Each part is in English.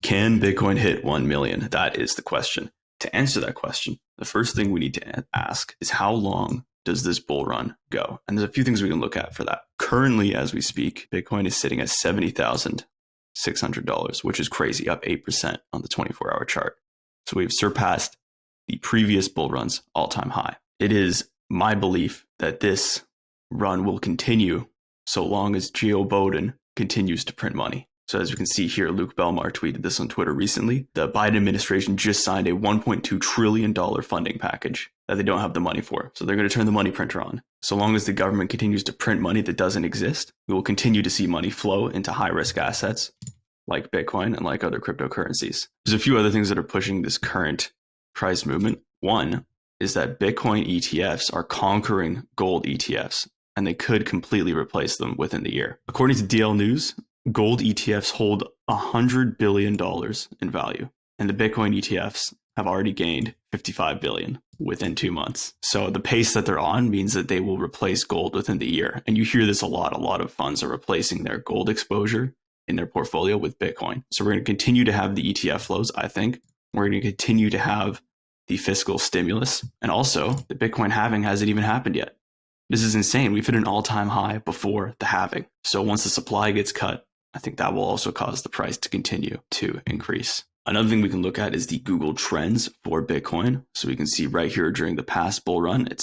Can Bitcoin hit 1 million? That is the question. To answer that question, the first thing we need to ask is how long does this bull run go? And there's a few things we can look at for that. Currently, as we speak, Bitcoin is sitting at $70,600, which is crazy, up 8% on the 24-hour chart. So we've surpassed the previous bull run's all-time high. It is my belief that this run will continue so long as Joe Biden continues to print money. So as you can see here, Luke Belmar tweeted this on Twitter recently. The Biden administration just signed a $1.2 trillion funding package that they don't have the money for. So they're going to turn the money printer on. So long as the government continues to print money that doesn't exist, we will continue to see money flow into high-risk assets like Bitcoin and like other cryptocurrencies. There's a few other things that are pushing this current price movement. One is that Bitcoin ETFs are conquering gold ETFs, and they could completely replace them within the year. According to DL News, gold ETFs hold $100 billion in value, and the Bitcoin ETFs have already gained $55 billion within 2 months. So the pace that they're on means that they will replace gold within the year. And you hear this a lot. A lot of funds are replacing their gold exposure in their portfolio with Bitcoin. So we're going to continue to have the ETF flows, I think. We're going to continue to have the fiscal stimulus. And also, the Bitcoin halving hasn't even happened yet. This is insane. We've hit an all-time high before the halving. So once the supply gets cut, I think that will also cause the price to continue to increase. Another thing we can look at is the Google Trends for Bitcoin. So we can see right here during the past bull run, it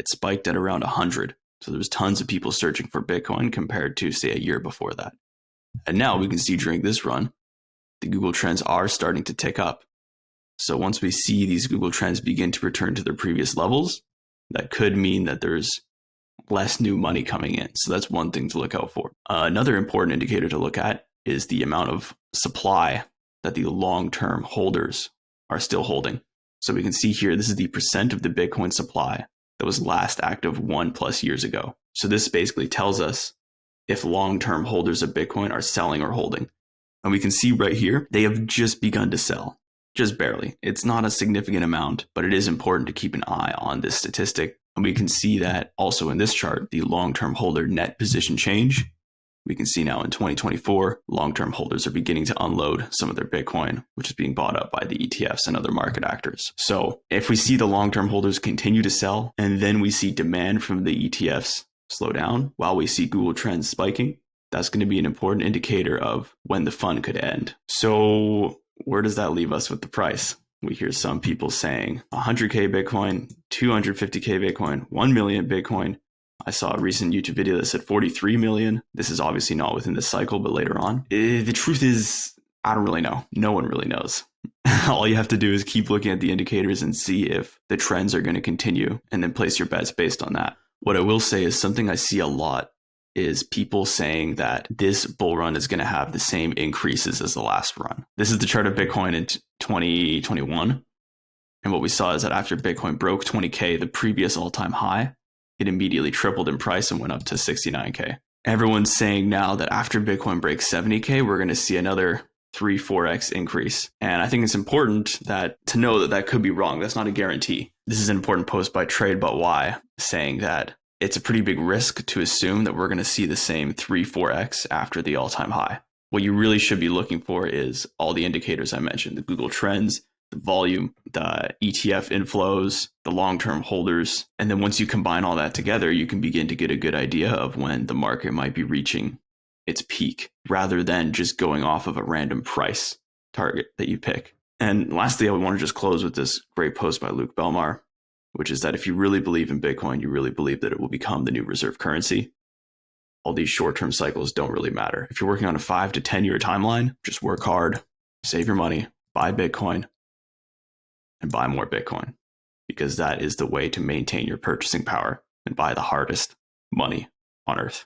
spiked at around 100. So there was tons of people searching for Bitcoin compared to, say, a year before that. And now we can see during this run, the Google Trends are starting to tick up. So once we see these Google Trends begin to return to their previous levels, that could mean that there's less new money coming in. So that's one thing to look out for. Another important indicator to look at is the amount of supply that the long-term holders are still holding. So we can see here, this is the percent of the Bitcoin supply that was last active 1+ years ago. So this basically tells us if long-term holders of Bitcoin are selling or holding. And we can see right here, they have just begun to sell, just barely. It's not a significant amount, but it is important to keep an eye on this statistic. And we can see that also in this chart, the long-term holder net position change. We can see now in 2024, long-term holders are beginning to unload some of their Bitcoin, which is being bought up by the ETFs and other market actors. So if we see the long-term holders continue to sell, and then we see demand from the ETFs slow down while we see Google Trends spiking, that's going to be an important indicator of when the fun could end. So where does that leave us with the price? We hear some people saying 100K Bitcoin, 250K Bitcoin, 1 million Bitcoin. I saw a recent YouTube video that said 43 million. This is obviously not within this cycle, but later on. The truth is, I don't really know. No one really knows. All you have to do is keep looking at the indicators and see if the trends are going to continue, and then place your bets based on that. What I will say is something I see a lot is people saying that this bull run is going to have the same increases as the last run. This is the chart of Bitcoin in 2021. And what we saw is that after Bitcoin broke 20K, the previous all-time high, it immediately tripled in price and went up to 69K. Everyone's saying now that after Bitcoin breaks 70K, we're going to see another 3-4x increase. And I think it's important to know that that could be wrong. That's not a guarantee. This is an important post by TradeButWhy saying that it's a pretty big risk to assume that we're going to see the same 3-4x after the all-time high. What you really should be looking for is all the indicators I mentioned, the Google Trends, the volume, the ETF inflows, the long-term holders. And then once you combine all that together, you can begin to get a good idea of when the market might be reaching its peak, rather than just going off of a random price target that you pick. And lastly, I want to just close with this great post by Luke Belmar, which is that if you really believe in Bitcoin, you really believe that it will become the new reserve currency. All these short-term cycles don't really matter. If you're working on a 5 to 10 year timeline, just work hard, save your money, buy Bitcoin, and buy more Bitcoin, because that is the way to maintain your purchasing power and buy the hardest money on earth.